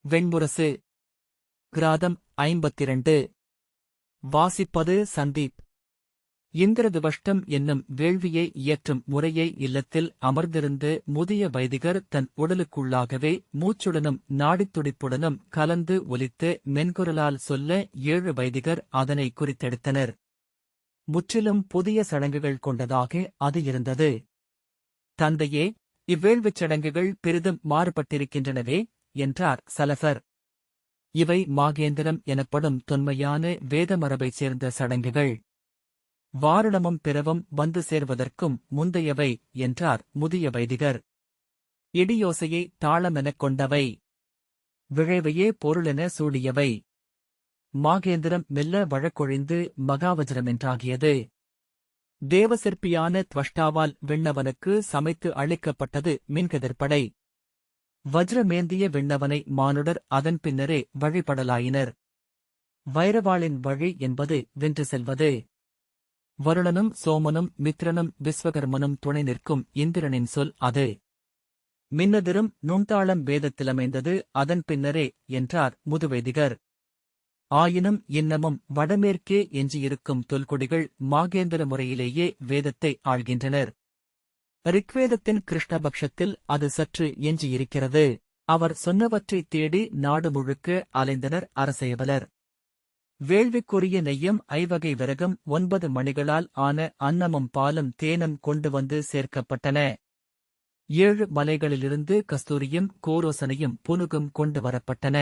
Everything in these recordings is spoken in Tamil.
வெண்முரசு. கிராதம் 52. வாசிப்பது சந்தீப். இந்திரதுவஷ்டம் என்னும் வேள்வியை இயற்றும் முறையை இல்லத்தில் அமர்ந்திருந்து முதிய வைதிகர் தன் உடலுக்குள்ளாகவே மூச்சுடனும் நாடித்துடிப்புடனும் கலந்து ஒலித்து மென்குரலால் சொல்ல 7 வைதிகர் அதனை குறித்தெடுத்தனர். முற்றிலும் புதிய சடங்குகள் கொண்டதாக அது இருந்தது. தந்தையே, இவ்வேள்விச் சடங்குகள் பெரிதும் மாறுபட்டிருக்கின்றனவே என்றார் சலஃபர். இவை மாகேந்திரம் எனப்படும் தொன்மையான வேதமரபைச் சேர்ந்த சடங்குகள். வாரணமும் பிறவும் வந்து சேர்வதற்கும் முந்தையவை என்றார் முதிய வைதிகர். இடியோசையை தாளமெனக் கொண்டவை. விழைவையே பொருளென சூடியவை. மாகேந்திரம் மெல்ல வழக்கொழிந்து மகாவஜ்ரமென்றாகியது. தேவசிற்பியான துவஷ்டாவால் விண்ணவனுக்கு சமைத்து அளிக்கப்பட்டது மின்கதிர்ப்படை. வஜ்ரமேந்திய விண்ணவனை மானுடர் அதன் பின்னரே வழிபடலாயினர். வைரவாளின் வழி என்பது வென்று செல்வது. வருணனும் சோமனும் மித்ரனும் விஸ்வகர்மனும் துணை நிற்கும் இந்திரனின் சொல் அது. மின்னதிரும் நுண்தாளம் வேதத்திலமைந்தது அதன் பின்னரே என்றார் முதுவைதிகர். ஆயினும் இன்னமும் வடமேற்கே எஞ்சியிருக்கும் தொல்குடிகள் மாகேந்திர முறையிலேயே வேதத்தை ஆள்கின்றனர். ரிக்வேதத்தின் கிருஷ்ணபக்ஷத்தில் அது சற்று எஞ்சியிருக்கிறது. அவர் சொன்னவற்றைத் தேடி நாடு முழுக்க அலைந்தனர் அரசேவலர். வேள்விக்குரிய நெய்யும் 5 விறகும் 9 மணிகளால் ஆன அன்னமும் பாலும் தேனும் கொண்டு வந்து சேர்க்கப்பட்டன. 7 மலைகளிலிருந்து கஸ்தூரியும் கோரோசனையும் புனுகும் கொண்டு வரப்பட்டன.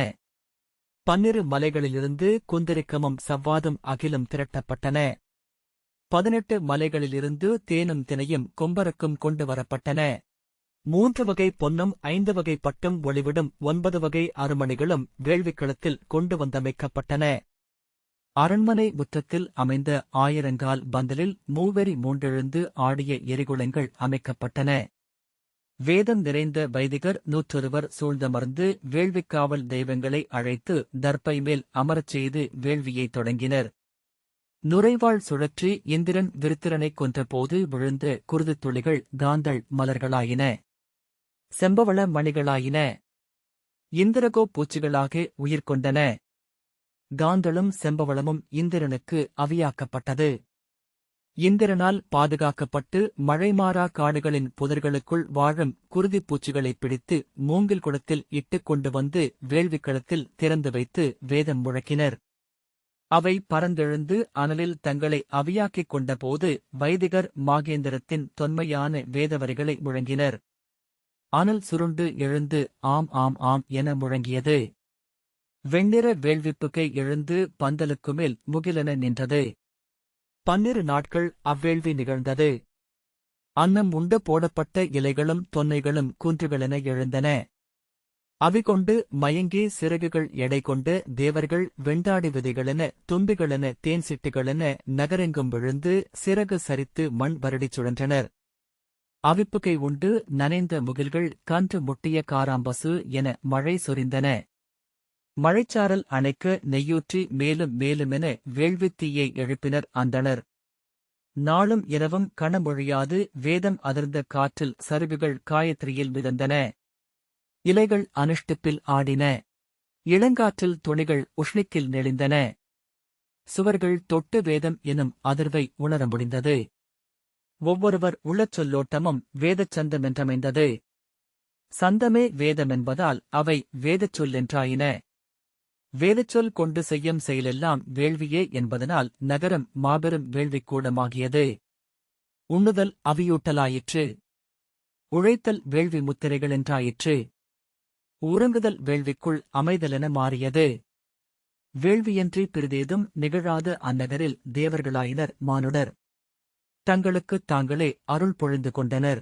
12 மலைகளிலிருந்து குந்திரிக்கமும் சவ்வாதும் அகிலும் திரட்டப்பட்டன. 18 மலைகளிலிருந்து தேனும் தினையும் கொம்பரக்கும் கொண்டு வரப்பட்டன. 3 வகை பொன்னும் 5 வகை பட்டும் ஒளிவிடும் 9 வகை அருமணிகளும் வேள்விக்களத்தில் கொண்டு வந்தமைக்கப்பட்டன. அரண்மனை முற்றத்தில் அமைந்த 1000 பந்தலில் மூவெறி மூண்டெழுந்து ஆடிய எரிகுளங்கள் அமைக்கப்பட்டன. வேதம் நிறைந்த வைதிகர் 101 சூழ்ந்தமர்ந்து வேள்விக்காவல் தெய்வங்களை அழைத்து தர்ப்பை மேல் அமரச் செய்து வேள்வியைத் தொடங்கினர். நுரைவாள் சுழற்றி இந்திரன் விருத்திரனைக் கொன்றபோது விழுந்த குருதித் துளிகள் காந்தள் மலர்களாயின. செம்பவள மணிகளாயின. இந்திரகோ பூச்சிகளாக உயிர்கொண்டன. காந்தளும் செம்பவளமும் இந்திரனுக்கு அவியாக்கப்பட்டது. இந்திரனால் பாதுகாக்கப்பட்டு மழைமாறா காடுகளின் புதர்களுக்குள் வாழும் குருதிப் பூச்சிகளைப் பிடித்து மூங்கில் குடத்தில் இட்டுக் கொண்டு வந்து வேள்விக்களத்தில் திறந்து வைத்து வேதம் முழக்கினர். அவை பறந்தெழுந்து அனலில் தங்களை அவியாக்கிக் கொண்டபோது வைதிகர் மாகேந்திரத்தின் தொன்மையான வேதவரிகளை முழங்கினர். அனல் சுருண்டு எழுந்து ஆம் ஆம் ஆம் என முழங்கியது. வெண்ணிற வேள்விப்புகை எழுந்து பந்தலுக்குமேல் முகிலென நின்றது. 12 நாட்கள் அவ்வேள்வி நிகழ்ந்தது. அன்னம் உண்டு போடப்பட்ட இலைகளும் தொன்னைகளும் குன்றுகளென எழுந்தன. அவிகொண்டு மயங்கி சிறகுகள் எடை கொண்டு தேவர்கள் வெண்டாடி விதைகளென தும்பிகளென தேன் சிட்டுகளென நகரெங்கும் விழுந்து சிறகு சரித்து மண் வருடிச் சுழன்றனர். அவிப்புகை உண்டு நனைந்த முகில்கள் கன்று முட்டிய காராம்பசு என மழை சொரிந்தன. மழைச்சாரல் அணைக்க நெய்யூற்றி மேலும் மேலுமென வேள்வித்தீயை எழுப்பினர் அந்தணர். நாளும் இரவும் கணமொழியாது வேதம் அதிர்ந்த காற்றில் சருகுகள் காயத்ரியில் மிதந்தன. இலைகள் அனுஷ்டிப்பில் ஆடின. இளங்காற்றில் துணிகள் உஷ்ணிக்கில் நெளிந்தன. சுவர்கள் தொட்டு வேதம் எனும் அதிர்வை உணர முடிந்தது. ஒவ்வொருவர் உள்ளச் சொல்லோட்டமும் வேதச் சந்தமென்றமைந்தது. சந்தமே வேதமென்பதால் அவை வேதச் சொல்லென்றாயின. வேதச்சொல் கொண்டு செய்யும் செயலெல்லாம் வேள்வியே என்பதனால் நகரம் மாபெரும் வேள்விக்கூடமாகியது. உண்ணுதல் அவியூட்டலாயிற்று. உழைத்தல் வேள்வி முத்திரைகளென்றாயிற்று. உறங்குதல் வேள்விக்குள் அமைதலென மாறியது. வேள்வியன்றி பிறிதேதும் நிகழாத அந்நகரில் தேவர்களாயினர் மானுடர். தங்களுக்குத் தாங்களே அருள் பொழிந்து கொண்டனர்.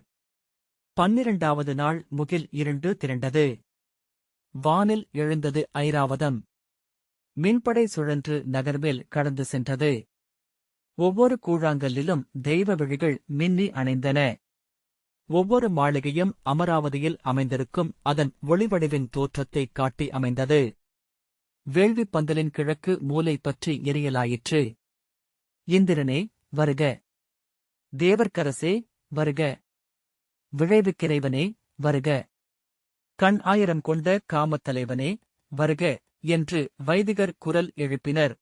12வது நாள் முகில் இருண்டு திரண்டது. வானில் எழுந்தது ஐராவதம். மின்படை சுழன்று நகர்மேல் கடந்து சென்றது. ஒவ்வொரு கூழாங்கல்லிலும் தெய்வ விழிகள் மின்னி அணைந்தன. ஒவ்வொரு மாளிகையும் அமராவதியில் அமைந்திருக்கும் அதன் ஒளிவடிவின் தோற்றத்தைக் காட்டி அமைந்தது. வேள்விப் பந்தலின் கிழக்கு மூலை பற்றி எரியலாயிற்று. இந்திரனே வருக! தேவர்க்கரசே வருக! விழைவுக்கிறைவனே வருக! கண் 1000 கொண்ட காமத்தலைவனே வருக என்று வைதிகர் குரல் எழுப்பினர்.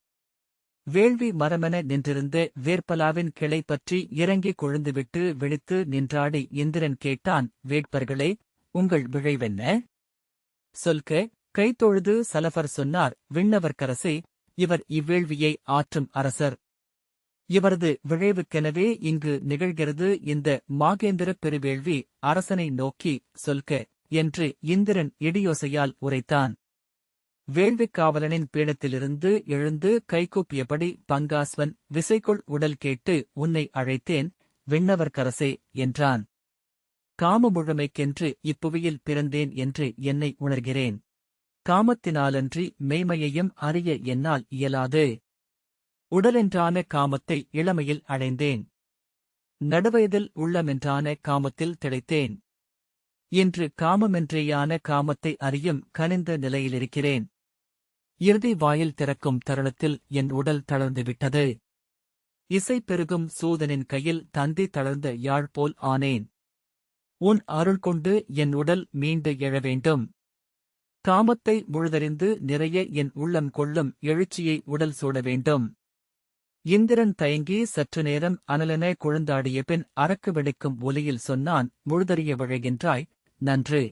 வேள்வி மரமென நின்றிருந்த வேற்பலாவின் கிளை பற்றி இறங்கி கொழுந்துவிட்டு விழித்து நின்றாடி இந்திரன் கேட்டான், வேட்பர்களே, உங்கள் விழைவென்ன? சொல்க. கைதொழுது சலபர் சொன்னார், விண்ணவர்க்கரசே, இவர் இவ்வேள்வியை ஆற்றும் அரசர். இவரது விழைவுக்கெனவே இங்கு நிகழ்கிறது இந்த மாகேந்திரப் பெருவேள்வி. அரசனை நோக்கி சொல்க என்று இந்திரன் இடியோசையால் உரைத்தான். வேள்விக் காவலனின் பீடத்திலிருந்து எழுந்து கைகூப்பியபடி பங்காஸ்வன், விசைக்குள் உடல் கேட்டு உன்னை அழைத்தேன், விண்ணவர்க்கரசே என்றான். காம முழுமைக்கென்று இப்புவியில் பிறந்தேன் என்று என்னை உணர்கிறேன். காமத்தினாலன்றி மெய்மையையும் அறிய என்னால் இயலாது. உடலென்றான காமத்தை இளமையில் அடைந்தேன். நடுவயதில் உள்ளமென்றான காமத்தில் திளைத்தேன். இன்று காமமென்றேயான காமத்தை அறியும் கனிந்த நிலையிலிருக்கிறேன். இறுதி வாயில் திறக்கும் தருணத்தில் என் உடல் தளர்ந்துவிட்டது. இசை பெருகும் சூதனின் கையில் தந்தி தளர்ந்த யாழ் போல் ஆனேன். உன் அருள் கொண்டு என் உடல் மீண்டு எழ வேண்டும். காமத்தை முழுதறிந்து நிறைய என் உள்ளம் கொள்ளும் எழுச்சியை உடல் சூட வேண்டும். இந்திரன் தயங்கி சற்று நேரம் அனலென குழந்தாடிய பின் அரக்கு வெடிக்கும் ஒலியில் சொன்னான், முழுதறிய விழைகின்றாய், நன்று.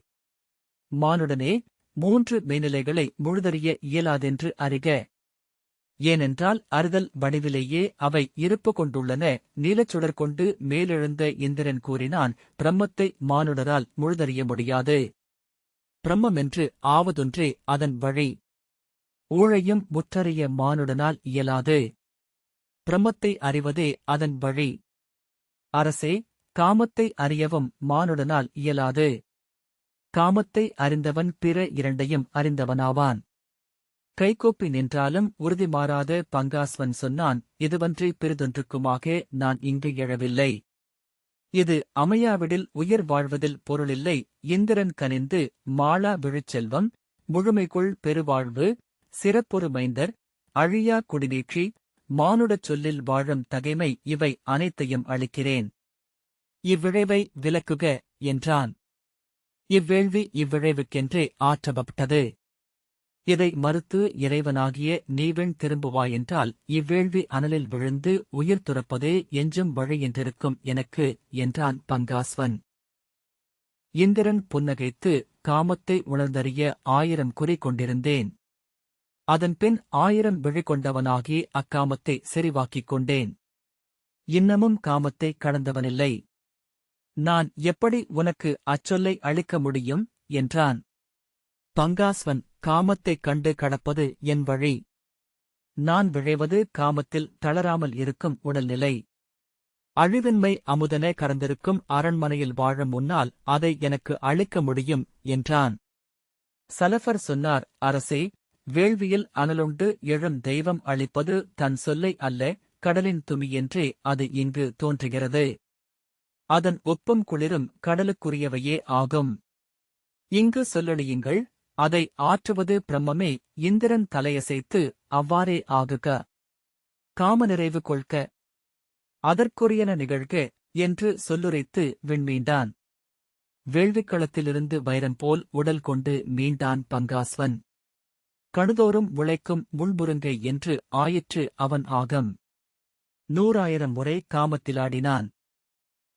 மானுடனே, 3 மெய்நிலைகளை முழுதறிய இயலாதென்று அறிக. ஏனென்றால் அறிதல் வடிவிலேயே அவை இருப்பு கொண்டுள்ளன. நீலச்சுடர் கொண்டு மேலெழுந்த இந்திரன் கூறினான், பிரம்மத்தை மானுடரால் முழுதறிய முடியாது. பிரம்மமென்று ஆவதொன்றே அதன் வழி. ஊழையும் முற்றறிய மானுடனால் இயலாது. பிரம்மத்தை அறிவதே அதன் வழி. அரசே, காமத்தை அறியவும் மானுடனால் இயலாது. காமத்தை அறிந்தவன் பிற இரண்டையும் அறிந்தவனாவான். கைகோப்பி நின்றாலும் உறுதி மாறாத பங்காஸ்வன் சொன்னான், இதுவன்றி பிறிதொன்றுக்குமாக நான் இங்கு எழவில்லை. இது அமையாவிடில் உயிர் வாழ்வதில் பொருளில்லை. இந்திரன் கனிந்து, மாளா விழுச்செல்வம், முழுமைக்குள் பெருவாழ்வு, சிறப்பொரு மைந்தர், அழியா குடிநீட்சி, மானுடச் சொல்லில் வாழும் தகைமை இவை அனைத்தையும் அளிக்கிறேன். இவ்விழைவை விலக்குக என்றான். இவ்வேள்வி இவ்விழைவுக்கென்றே ஆற்றப்பட்டது. இதை மறுத்து இறைவனாகிய நீவெண் திரும்புவாயென்றால் இவ்வேள்வி அனலில் விழுந்து உயிர் துறப்பதே எஞ்சும் வழி என்றிருக்கும் எனக்கு என்றான் பங்காஸ்வன். இந்திரன் புன்னகைத்து, காமத்தை உணர்ந்தறிய 1000 குறி கொண்டிருந்தேன். அதன்பின் 1000 விழி கொண்டவனாகி அக்காமத்தை செறிவாக்கிக் கொண்டேன். இன்னமும் காமத்தை கடந்தவனில்லை. நான் எப்படி உனக்கு அச்சொல்லை அளிக்க முடியும் என்றான். பங்காஸ்வன், காமத்தைக் கண்டு கடப்பது என் வழி. நான் விழைவது காமத்தில் தளராமல் இருக்கும் உடல்நிலை. அழிவின்மை அமுதன கறந்திருக்கும் அரண்மனையில் வாழும் முன்னால் அதை எனக்கு அளிக்க முடியும் என்றான். சலபர் சொன்னார், அரசே, வேள்வியில் அனலுண்டு எழும் தெய்வம் அளிப்பது தன் சொல்லை அல்ல, கடலின் துமியென்றே அது இங்கு தோன்றுகிறது. அதன் ஒப்பும் குளிரும் கடலுக்குரியவையே ஆகும். இங்கு சொல்லழியுங்கள், அதை ஆற்றுவது பிரம்மமே. இந்திரன் தலையசைத்து, அவ்வாறே ஆகுக. காம நிறைவு கொள்க. அதற்குரியன நிகழ்க என்று சொல்லுரைத்து விண்மீண்டான். வேள்விக்களத்திலிருந்து வைரம் போல் உடல் கொண்டு மீண்டான் பங்காஸ்வன். கணுதோறும் உழைக்கும் முள்முருங்கை என்று ஆயிற்று அவன் ஆகம். 100,000 முறை காமத்திலாடினான்.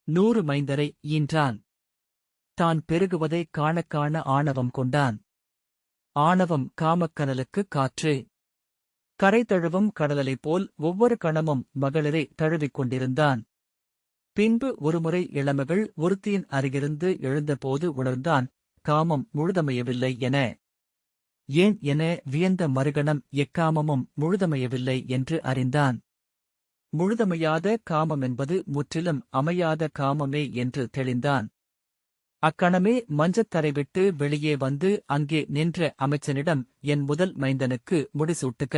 100 மைந்தரை ஈன்றான். தான் பெருகுவதை காணக் காண ஆணவம் கொண்டான். ஆணவம் காமக்கனலுக்கு காற்று. கரை தழுவும் கடலலைப் போல் ஒவ்வொரு கணமும் மகளிரை தழுவிக் கொண்டிருந்தான். பின்பு ஒருமுறை இளமகள் ஒருத்தியின் அருகிருந்து எழுந்தபோது உணர்ந்தான், காமம் முழுதமையவில்லை என. ஏன் என வியந்த மறுகணம் எக்காமமும் முழுதமையவில்லை என்று அறிந்தான். முழுதமையாத காமமென்பது முற்றிலும் அமையாத காமமே என்று தெளிந்தான். அக்கணமே மஞ்சத்தரை விட்டு வெளியே வந்து அங்கே நின்ற அமைச்சனிடம், என் முதல் மைந்தனுக்கு முடிசூட்டுக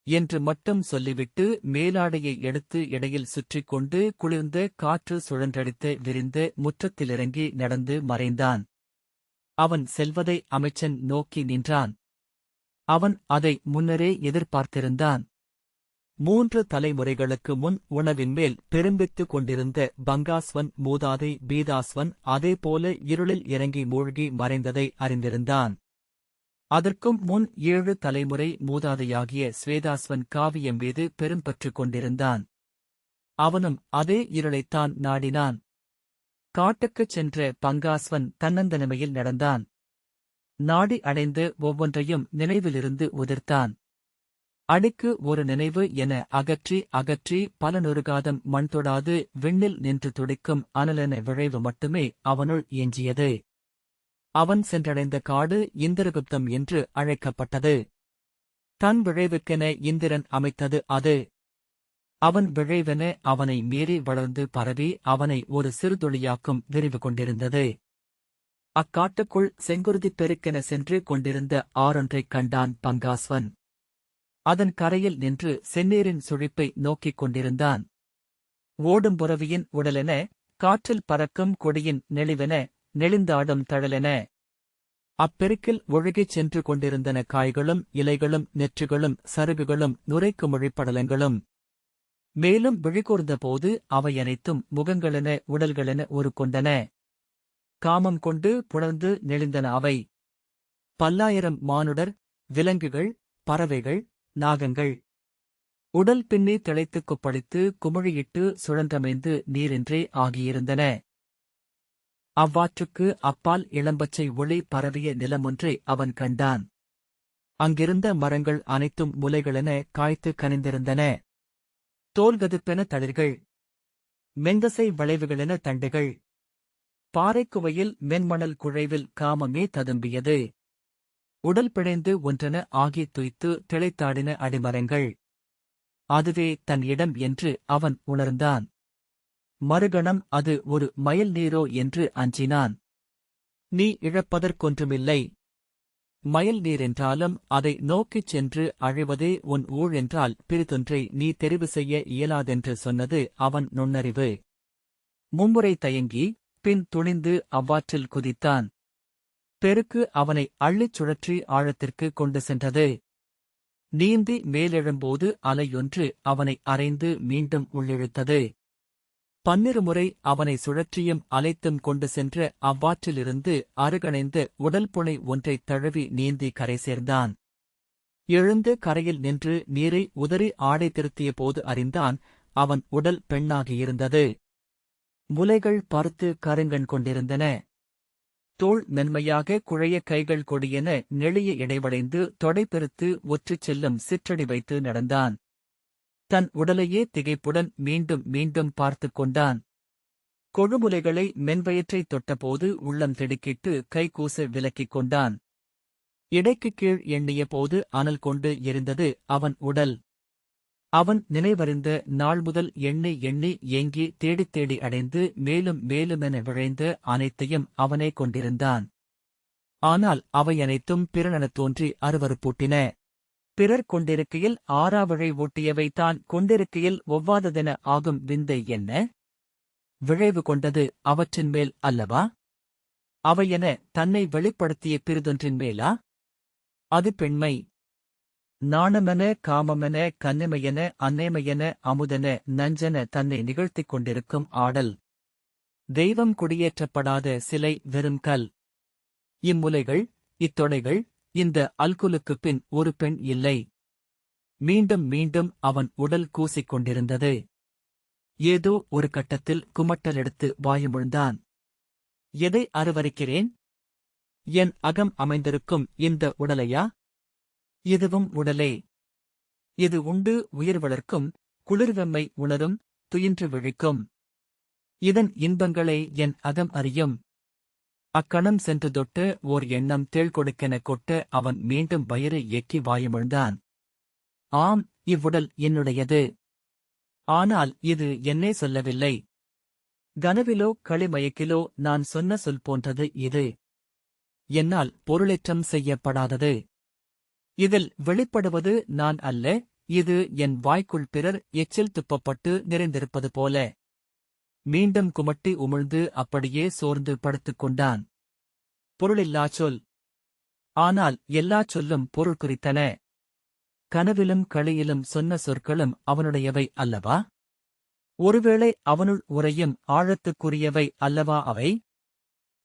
என்று மட்டும் சொல்லிவிட்டு மேலாடையை எடுத்து இடையில் சுற்றிக் கொண்டு குளிர்ந்த காற்று சுழன்றடித்த விரிந்த முற்றத்திலிறங்கி நடந்து மறைந்தான். அவன் செல்வதை அமைச்சன் நோக்கி நின்றான். அவன் அதை முன்னரே எதிர்பார்த்திருந்தான். 3 தலைமுறைகளுக்கு முன் உணவின்மேல் பெரும்பித்துக் கொண்டிருந்த பங்காஸ்வன் மூதாதை பீதாஸ்வன் அதேபோல இருளில் இறங்கி மூழ்கி மறைந்ததை அறிந்திருந்தான். அதற்கும் முன் 7 தலைமுறை மூதாதையாகிய ஸ்வேதாஸ்வன் காவியம் மீது பெரும்பற்று கொண்டிருந்தான். அவனும் அதே இருளைத்தான் நாடினான். காட்டுக்குச் சென்ற பங்காஸ்வன் தன்னந்தனிமையில் நடந்தான். நாடி அடைந்து ஒவ்வொன்றையும் நினைவிலிருந்து உதிர்த்தான். அடிக்கு ஒரு நினைவு என அகற்றி அகற்றி பல நொறுகாதம் மண் தொடாது விண்ணில் நின்று துடிக்கும் அனலென விழைவு மட்டுமே அவனுள் எஞ்சியது. அவன் சென்றடைந்த காடு இந்திரகுப்தம் என்று அழைக்கப்பட்டது. தன் விழைவுக்கென இந்திரன் அமைத்தது அது. அவன் விழைவென அவனை மீறி வளர்ந்து பரவி அவனை ஒரு சிறுதுளியாக்கும் விரிவு கொண்டிருந்தது. அக்காட்டுக்குள் செங்குருதிப் பெருக்கென சென்று கொண்டிருந்த ஆறொன்றைக் கண்டான் பங்காஸ்வன். அதன் கரையில் நின்று செந்நீரின் சுழிப்பை நோக்கிக் கொண்டிருந்தான். ஓடும் புறவியின் உடலென, காற்றில் பறக்கும் கொடியின் நெளிவென, நெளிந்தாடும் தழலென அப்பெருக்கில் ஒழுகிச் சென்று கொண்டிருந்தன காய்களும் இலைகளும் நெற்றுகளும் சருகுகளும் நுரைக்குமிழிப்படலங்களும். மேலும் விழிகூர்ந்தபோது அவையனைத்தும் முகங்களென உடல்களென ஒரு கொண்டன. காமம் கொண்டு புணர்ந்து நெளிந்தன அவை. பல்லாயிரம் மானுடர், விலங்குகள், பறவைகள், நாகங்கள் உடல் பின்னி திளைத்துக் கொப்பளித்து குமிழியிட்டு சுழன்றமைந்து நீரின்றே ஆகியிருந்தன. அவ்வாற்றுக்கு அப்பால் இளம்பச்சை ஒளி பரவிய நிலமொன்றை அவன் கண்டான். அங்கிருந்த மரங்கள் அனைத்தும் முலைகளென காய்த்து கனிந்திருந்தன. தோல்கதுப்பென தளிர்கள், மெந்தசை வளைவுகளென தண்டுகள். பாறைக்குவையில் மென்மணல் குழைவில் காமமே ததும்பியது. உடல் பிழைந்து ஒன்றென ஆகித் துய்த்து திளைத்தாடின அடிமரங்கள். அதுவே தன் இடம் என்று அவன் உணர்ந்தான். மறுகணம் அது ஒரு மயல் நீரோ என்று அஞ்சினான். நீ இழப்பதற்கொன்றுமில்லை. மயல் நீரென்றாலும் அதை நோக்கிச் சென்று அழிவதே உன் ஊழென்றால் பிறிதொன்றை நீ தெரிவு செய்ய இயலாதென்று சொன்னது அவன் நுண்ணறிவு. மும்முறை தயங்கி பின் துணிந்து அவ்வாற்றில் குதித்தான். பெருக்கு அவனை அள்ளிச் சுழற்றி ஆழத்திற்கு கொண்டு சென்றது. நீந்தி மேலெழும்போது அலையொன்று அவனை அரைந்து மீண்டும் உள்ளிழுத்தது. 12 முறை அவனை சுழற்றியும் அலைத்தும் கொண்டு சென்ற அவ்வாற்றிலிருந்து அருகணைந்த உடல்புனை ஒன்றைத் தழுவி நீந்தி கரை சேர்ந்தான். எழுந்து கரையில் நின்று நீரை உதறி ஆடை திருத்திய போது அறிந்தான் அவன் உடல் பெண்ணாகியிருந்தது. முலைகள் பருத்து கருங்கண் கொண்டிருந்தன. தோள் மென்மையாக குழைய கைகள் கொடியென நெளிய இடைவளைந்து தொடை பெருத்து ஒற்றிச் செல்லும் சிற்றடி வைத்து நடந்தான். தன் உடலையே திகைப்புடன் மீண்டும் மீண்டும் பார்த்துக் கொண்டான். கொழுமுலைகளை மென்வயிற்றைத் தொட்டபோது உள்ளம் திடுக்கிட்டு கைகூச விலக்கிக் கொண்டான். இடைக்குக் கீழ் எண்ணிய போது அனல் கொண்டு எரிந்தது அவன் உடல். அவன் நினைவறிந்த நாள் முதல் எண்ணி எண்ணி ஏங்கி தேடித் தேடி அடைந்து மேலும் மேலுமென விழைந்த அனைத்தையும் அவனே கொண்டிருந்தான். ஆனால் அவையனைத்தும் பிறனெனத் தோன்றி அருவருப்பூட்டின. பிறர் கொண்டிருக்கையில் ஆறாவிழை ஊட்டியவை தான் கொண்டிருக்கையில் ஒவ்வாததென ஆகும் விந்தை என்ன? விழைவு கொண்டது அவற்றின் மேல் அல்லவா? அவையென தன்னை வெளிப்படுத்திய பிறிதொன்றின் மேலா? அது பெண்மை. நாணமென காமமென கன்னிமையென அன்னைமையென அமுதென நஞ்சென தன்னை நிகழ்த்திக் கொண்டிருக்கும் ஆடல். தெய்வம் குடியேற்றப்படாத சிலை வெறும் கல். இம்முலைகள், இத்தொடைகள், இந்த அல்குலுக்குப் பின் ஒரு பெண் இல்லை. மீண்டும் மீண்டும் அவன் உடல் கூசிக் கொண்டிருந்தது. ஏதோ ஒரு கட்டத்தில் குமட்டலெடுத்து வாயுமிழ்ந்தான். எதை அருவருக்கிறேன்? என் அகம் அமைந்திருக்கும் இந்த உடலையா? இதுவும் உடலே. இது உண்டு உயிர் வளர்க்கும், குளிர்வெம்மை உணரும், துயின்று விழிக்கும். இதன் இன்பங்களை என் அகம் அறியும். அக்கணம் சென்று தொட்டு ஓர் எண்ணம் தேள் கொடுக்கென கொட்ட அவன் மீண்டும் வயிறு எக்கி வாயுமிழ்ந்தான். ஆம், இவ்வுடல் என்னுடையது. ஆனால் இது என்னே சொல்லவில்லை. கனவிலோ களிமயக்கிலோ நான் சொன்ன சொல் போன்றது இது. என்னால் பொருளேற்றம் செய்யப்படாதது. இதில் வெளிப்படுவது நான் அல்ல, இது என் வாய்க்குள் பிறர் எச்சில் துப்பப்பட்டு நிறைந்திருப்பது போல. மீண்டும் குமட்டி உமிழ்ந்து அப்படியே சோர்ந்து படுத்துக் கொண்டான். பொருளில்லாச் சொல். ஆனால் எல்லாச் சொல்லும் பொருள் குறித்தன. கனவிலும் களியிலும் சொன்ன சொற்களும் அவனுடையவை அல்லவா? ஒருவேளை அவனுள் உறையும் ஆழத்துக்குரியவை அல்லவா அவை?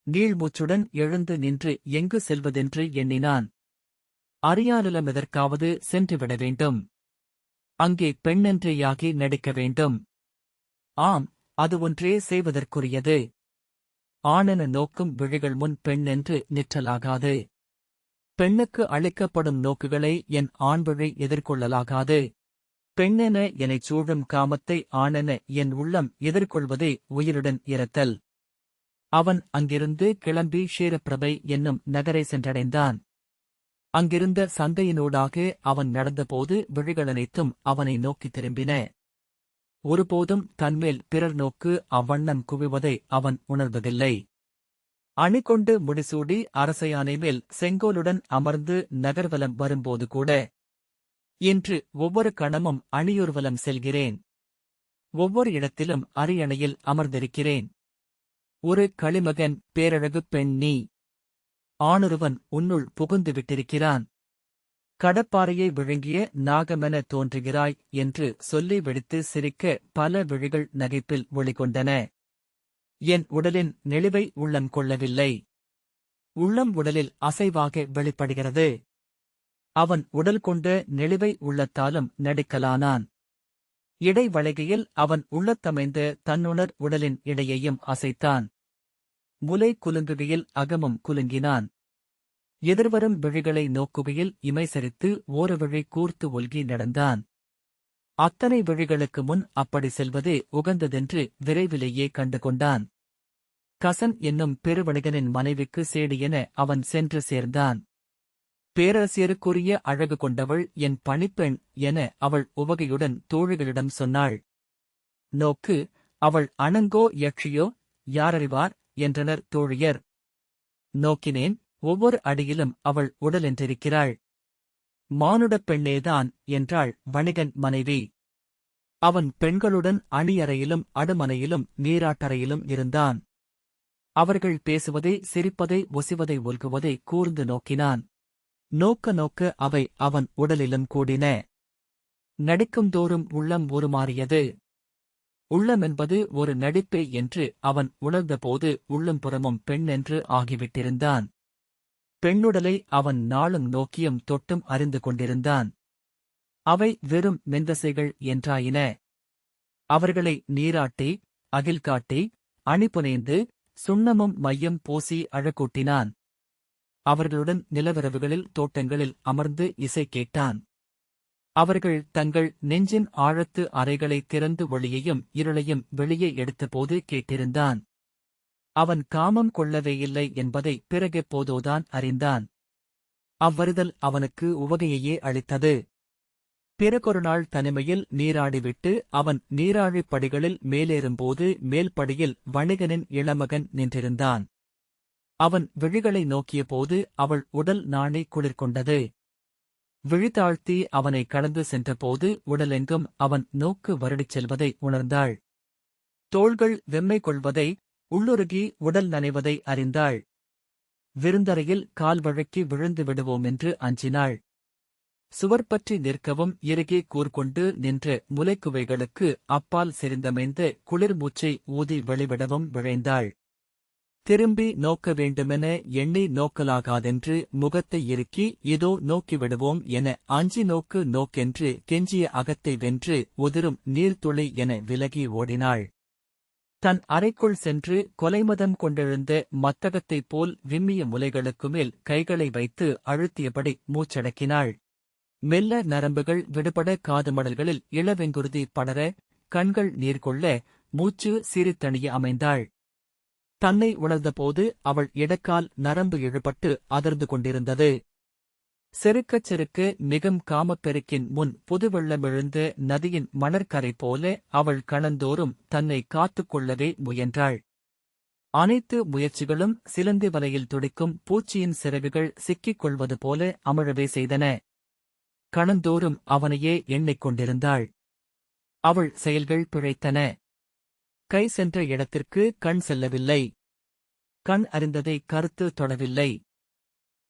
நீள்மூச்சுடன் எழுந்து நின்று எங்கு செல்வதென்று எண்ணினான். அறியாநிலம் எதற்காவது சென்றுவிட வேண்டும். அங்கே பெண்ணென்றேயாகி நடிக்க வேண்டும். ஆம், அது ஒன்றே செய்வதற்குரியது. ஆணென நோக்கும் விழிகள் முன் பெண்ணென்று நிற்றலாகாது. பெண்ணுக்கு அளிக்கப்படும் நோக்குகளை என் ஆண்விழி எதிர்கொள்ளலாகாது. பெண்ணென எனச் சூழும் காமத்தை ஆணென என் உள்ளம் எதிர்கொள்வதே உயிருடன் இரத்தல். அவன் அங்கிருந்து கிளம்பி ஷேரப்பிரபை என்னும் நகரை சென்றடைந்தான். அங்கிருந்த சந்தையினூடாக அவன் நடந்தபோது விழிகளனைத்தும் அவனை நோக்கித் திரும்பின. ஒருபோதும் தன்மேல் பிறர் நோக்கு அவ்வண்ணம் குவிவதை அவன் உணர்வதில்லை. அணிகொண்டு முடிசூடி அரசயானை மேல் செங்கோலுடன் அமர்ந்து நகர்வலம் வரும்போது கூட, இன்று ஒவ்வொரு கணமும் அணியூர்வலம் செல்கிறேன். ஒவ்வொரு இடத்திலும் அரியணையில் அமர்ந்திருக்கிறேன். ஒரு களிமகன் பேரழகுப் பெண் நீ. ஆணொருவன் உன்னுள் புகுந்து விட்டிருக்கிறான். கடப்பாறையை விழுங்கிய நாகமென தோன்றுகிறாய் என்று சொல்லி வெடித்து சிரிக்க பல விழிகள் நகைப்பில் ஒளிகொண்டன. என் உடலின் நெளிவை உள்ளம் கொள்ளவில்லை. உள்ளம் உடலில் அசைவாக வெளிப்படுகிறது. அவன் உடல் கொண்ட நெளிவை உள்ளத்தாலும் நடிக்கலானான். இடைவளைகையில் அவன் உள்ளத்தமைந்த தன்னுணர் உடலின் இடையையும் அசைத்தான். முலை குலுங்குகையில் அகமும் குலுங்கினான். எதிர்வரும் விழிகளை நோக்குகையில் இமைசரித்து ஓரவிழி கூர்த்து ஒல்கி நடந்தான். அத்தனை விழிகளுக்கு முன் அப்படி செல்வதே உகந்ததென்று விரைவிலேயே கண்டுகொண்டான். கசன் என்னும் பெருவணிகனின் மனைவிக்கு சேடியென அவன் சென்று சேர்ந்தான். பேரரசியருக்குரிய அழகு கொண்டவள் என் பணிப்பெண் என அவள் உவகையுடன் தோழிகளிடம் சொன்னாள். நோக்கு, அவள் அணங்கோ யக்ஷியோ யாரறிவார் என்றனர் தோழியர். நோக்கினேன், ஒவ்வொரு அடியிலும் அவள் உடலென்றிருக்கிறாள். மானுடப் பெண்ணேதான் என்றாள் வணிகன் மனைவி. அவன் பெண்களுடன் அணியறையிலும் அடுமனையிலும் நீராட்டறையிலும் இருந்தான். அவர்கள் பேசுவதை சிரிப்பதை ஒசிவதை ஒல்குவதை கூர்ந்து நோக்கினான். நோக்க நோக்க அவை அவன் உடலிலும் கூடின. நடிக்கும்தோறும் உள்ளம் உருமாறியது. உள்ளமென்பது ஒரு நடிப்பே என்று அவன் உணர்ந்தபோது உள்ளும் புறமும் பெண்ணென்று ஆகிவிட்டிருந்தான். பெண்ணுடலை அவன் நாளும் நோக்கியும் தொட்டும் அறிந்து கொண்டிருந்தான். அவை வெறும் மெந்தசைகள் என்றாயின. அவர்களை நீராட்டி, அகில்காட்டி, அணிபுனைந்து, சுண்ணமும் மையம் பூசி அழக்கூட்டினான். அவர்களுடன் நிலவரவுகளில் தோட்டங்களில் அமர்ந்து இசை கேட்டான். அவர்கள் தங்கள் நெஞ்சின் ஆழத்து அறைகளை திறந்து ஒளியையும் இருளையும் வெளியே எடுத்தபோது கேட்டிருந்தான். அவன் காமம் கொள்ளவேயில்லை என்பதை பிறகெப்போதோதான் அறிந்தான். அவ்வருதல் அவனுக்கு உவகையையே அளித்தது. பிறகொரு நாள் தனிமையில் நீராடிவிட்டு அவன் நீராழிப் படிகளில் மேலேறும்போது மேல்படியில் வணிகனின் இளமகன் நின்றிருந்தான். அவன் விழிகளை நோக்கியபோது அவள் உடல் நாணி குளிர்கொண்டது. விழிதாழ்த்தி அவனை கடந்து சென்றபோது உடலெங்கும் அவன் நோக்கு வருடிச் செல்வதை உணர்ந்தாள். தோள்கள் வெம்மை கொள்வதை, உள்ளுருகி உடல் நனைவதை அறிந்தாள். விருந்தறையில் கால் வழக்கி விழுந்து விடுவோமென்று அஞ்சினாள். சுவர்பற்றி நிற்கவும் இறுகே கூர்கொண்டு நின்ற முலைக்குவைகளுக்கு அப்பால் செறிந்தமைந்த குளிர் மூச்சை ஊதி வெளிவிடவும் விழைந்தாள். திரும்பி நோக்க வேண்டுமென எண்ணி நோக்கலாகாதென்று முகத்தை இறுக்கி இதோ நோக்கிவிடுவோம் என அஞ்சி நோக்கு நோக்கென்று கெஞ்சிய அகத்தை வென்று உதிரும் நீர்த்துளி என விலகி ஓடினாள். தன் அறைக்குள் சென்று கொலைமதம் கொண்டெழுந்த மத்தகத்தைப் போல் விம்மிய முலைகளுக்கு மேல் கைகளை வைத்து அழுத்தியபடி மூச்சடக்கினாள். மெல்ல நரம்புகள் விடுபட காதுமடல்களில் இளவெங்குருதி படர, கண்கள் நீர்கொள்ள, மூச்சு சிரித்தணிய அமைந்தாள். தன்னை உணர்ந்தபோது அவள் இடக்கால் நரம்பு இழுபட்டு அதிர்ந்து கொண்டிருந்தது. செருக்கச் செருக்க மிகும் காமப்பெருக்கின் முன் புதுவெள்ளமெழுந்த நதியின் மணற்கரை போல அவள் கணந்தோறும் தன்னை காத்துக் கொள்ளவே முயன்றாள். அனைத்து முயற்சிகளும் சிலந்தி வலையில் துடிக்கும் பூச்சியின் சிறகுகள் சிக்கிக் கொள்வது போல அமிழவே செய்தன. கணந்தோறும் அவனையே எண்ணிக் கொண்டிருந்தாள். அவள் செயல்கள் பிழைத்தன. கை சென்ற இடத்திற்கு கண் செல்லவில்லை. கண் அறிந்ததை கருத்து தொடவில்லை.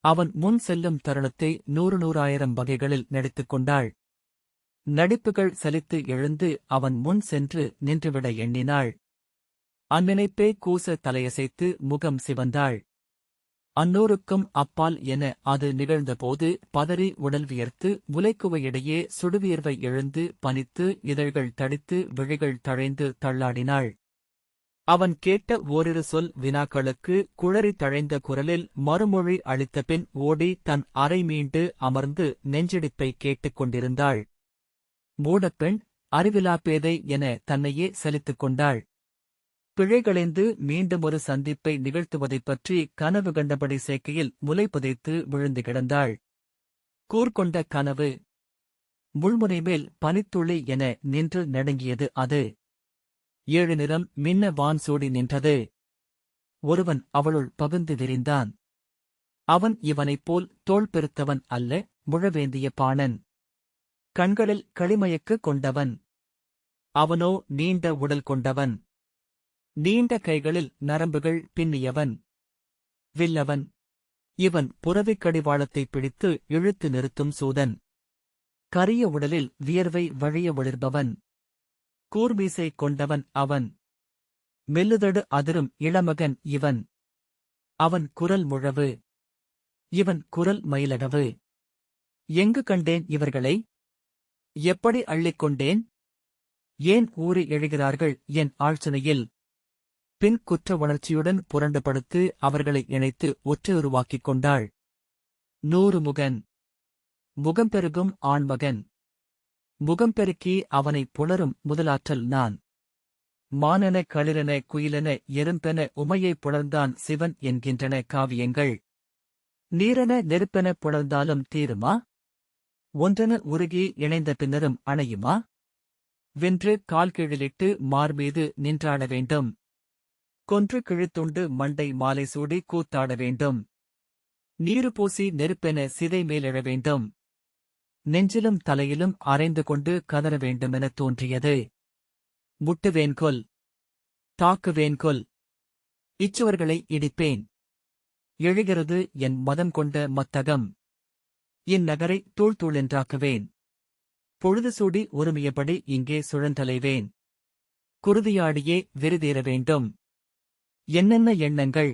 அவன் முன் செல்லும் தருணத்தை 100,000 வகைகளில் நடித்துக் கொண்டாள். நடிப்புகள் சலித்து எழுந்து அவன் முன் சென்று நின்றுவிட எண்ணினாள். அந்நினைப்பே கூச தலையசைத்து முகம் சிவந்தாள். அந்நூறுக்கும் அப்பால் என அது நிகழ்ந்தபோது பதறி உடல் வியர்த்து முலைக்குவையிடையே சுடுவியர்வை எழுந்து பனித்து இதழ்கள் தடித்து விழிகள் தழைந்து தள்ளாடினாள். அவன் கேட்ட ஓரிரு சொல் வினாக்களுக்கு குழறி தழைந்த குரலில் மறுமொழி அளித்தபின் ஓடி தன் அறை மீண்டு அமர்ந்து நெஞ்சிடிப்பை கேட்டுக் கொண்டிருந்தாள். மூடப்பெண், அறிவிலாப்பேதை என தன்னையே சலித்துக் கொண்டாள். பிழைகளைந்து மீண்டுமொரு சந்திப்பை நிகழ்த்துவதைப் பற்றி கனவு கண்டபடி சேக்கையில் முலை புதைத்து விழுந்து கிடந்தாள். கூர்கொண்ட கனவு. முள்முனை மேல் பனித்துளி என நின்று நடுங்கியது அது. 7 நிறம் மின்ன வான் சூடி நின்றது. ஒருவன் அவளுள் பகுந்து விரிந்தான். அவன் இவனைப் போல் தோள் பெருத்தவன் அல்ல, முழவேந்திய பாணன். கண்களில் களிமயக்கு கொண்டவன். அவனோ நீண்ட உடல் கொண்டவன். நீண்ட கைகளில் நரம்புகள் பின்னியவன். வில்லவன். இவன் புறவிக் கடிவாளத்தைப் பிடித்து இழுத்து நிறுத்தும் சூதன். கரிய உடலில் வியர்வை வழிய ஒளிர்பவன். கூர்மீசை கொண்டவன் அவன். மெல்லுதடு அதிரும் இளமகன் இவன். அவன் குரல் முழவு. இவன் குரல் மயிலடவு. எங்கு கண்டேன் இவர்களை? எப்படி அள்ளிக்கொண்டேன்? ஏன் ஊறி எழுகிறார்கள் என் ஆழ்சனையில்? பின் குற்ற உணர்ச்சியுடன் புரண்டு படுத்து அவர்களை இணைத்து ஒற்றையுருவாக்கிக் கொண்டாள். 100 முகன். முகம்பெருகும் ஆண்மகன். முகம்பெருக்கி அவனைப் புணரும் முதலாற்றல் நான். மானென களிரென குயிலென எறும்பென உமையைப் புணர்ந்தான் சிவன் என்கின்றன காவியங்கள். நீரென நெருப்பெனப் புணர்ந்தாலும் தீருமா? ஒன்றென உருகி இணைந்த பின்னரும் அணையுமா? வென்று கால் கீழிலிட்டு மார்மீது நின்றாட வேண்டும். கொன்று கிழித்துண்டு மண்டை மாலை சூடி கூத்தாட வேண்டும். நீரு பூசி நெருப்பென சிதை மேலெழ வேண்டும். நெஞ்சிலும் தலையிலும் அரைந்து கொண்டு கதற வேண்டுமெனத் தோன்றியது. முட்டுவேன்கொல். தாக்குவேன்கொல். இச்சுவர்களை இடிப்பேன். எழுகிறது என் மதம் கொண்ட மத்தகம். இந்நகரை தூள்தூளென்றாக்குவேன். பொழுது சூடி உரிமையபடி இங்கே சுழன்றலைவேன். குருதியாடியே விருதேற வேண்டும். என்னென்ன எண்ணங்கள்!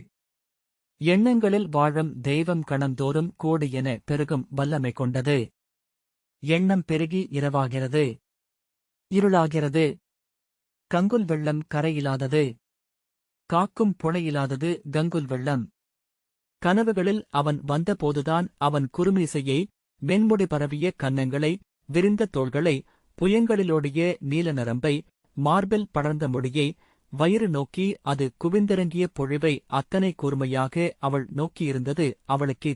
எண்ணங்களில் வாழும் தெய்வம் கணந்தோறும் கோடு என பெருகும் வல்லமை கொண்டது. எண்ணம் பெருகி இரவாகிறது. இருளாகிறது. கங்குல் வெள்ளம் கரையிலாதது. காக்கும் புனையிலாதது கங்குல் வெள்ளம். கனவுகளில் அவன் வந்தபோதுதான் அவன் குறுமீசையை, மென்முடி பரவிய கன்னங்களை, விரிந்த தோள்களை, புயங்களிலோடிய நீல நரம்பை, மார்பில் படர்ந்த முடியை, வயிறு நோக்கி அது குவிந்திறங்கிய பொழிவை அத்தனை கூர்மையாக அவள் நோக்கியிருந்தது அவளுக்கு